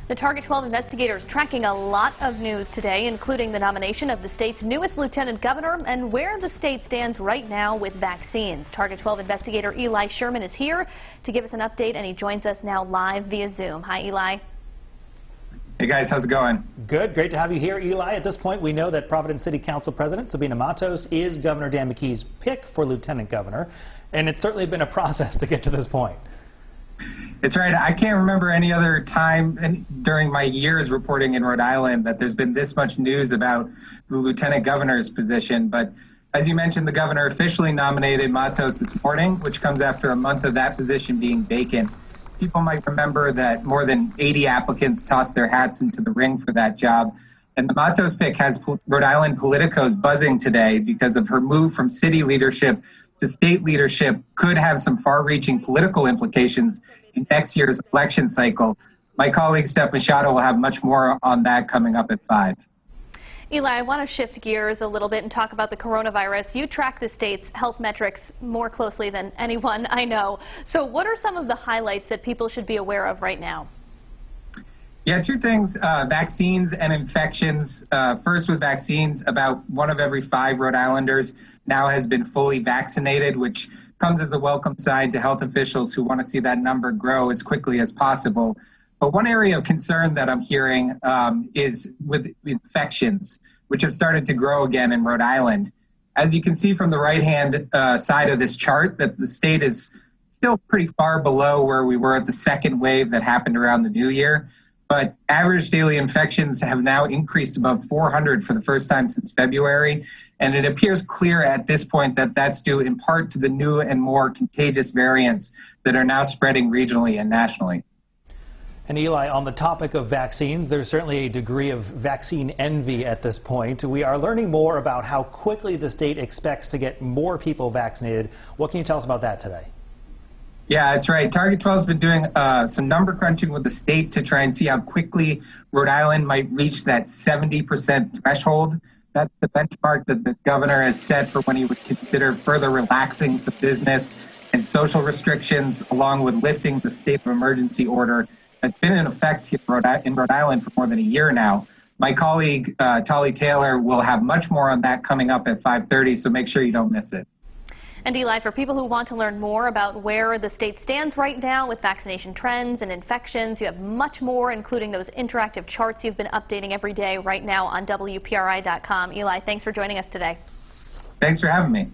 The Target 12 investigators tracking a lot of news today, including the nomination of the state's newest lieutenant governor and where the state stands right now with vaccines. Target 12 investigator Eli Sherman is here to give us an update, and he joins us now live via Zoom. Hi, Eli. Hey guys, how's it going? Good. Great to have you here, Eli. At this point, we know that Providence City Council President Sabina Matos is Governor Dan Mckee's pick for lieutenant governor, and it's certainly been a process to get to this point. It's right. I can't remember any other time during my years reporting in Rhode Island that there's been this much news about the lieutenant governor's position. But as you mentioned, the governor officially nominated Matos this morning, which comes after a month of that position being vacant. People might remember that more than 80 applicants tossed their hats into the ring for that job. And the Matos pick has Rhode Island politicos buzzing today because of her move from city leadership to state leadership could have some far-reaching political implications in next year's election cycle. My colleague Steph Machado will have much more on that coming up at 5. Eli, I want to shift gears a little bit and talk about the coronavirus. You track the state's health metrics more closely than anyone I know. So what are some of the highlights that people should be aware of right now? Yeah, two things, vaccines and infections. First with vaccines, about 1 of every 5 Rhode Islanders now has been fully vaccinated, which comes as a welcome sign to health officials who want to see that number grow as quickly as possible. But one area of concern that I'm hearing is with infections, which have started to grow again in Rhode Island. As you can see from the right-hand side of this chart, that the state is still pretty far below where we were at the second wave that happened around the new year. But average daily infections have now increased above 400 for the first time since February. And it appears clear at this point that that's due in part to the new and more contagious variants that are now spreading regionally and nationally. And Eli, on the topic of vaccines, there's certainly a degree of vaccine envy at this point. We are learning more about how quickly the state expects to get more people vaccinated. What can you tell us about that today? Yeah, that's right. Target 12 has been doing some number crunching with the state to try and see how quickly Rhode Island might reach that 70% threshold. That's the benchmark that the governor has set for when he would consider further relaxing some business and social restrictions, along with lifting the state of emergency order that's been in effect here in Rhode Island for more than a year now. My colleague, Tolly Taylor, will have much more on that coming up at 5:30, so make sure you don't miss it. And Eli, for people who want to learn more about where the state stands right now with vaccination trends and infections, you have much more, including those interactive charts you've been updating every day right now on WPRI.com. Eli, thanks for joining us today. Thanks for having me.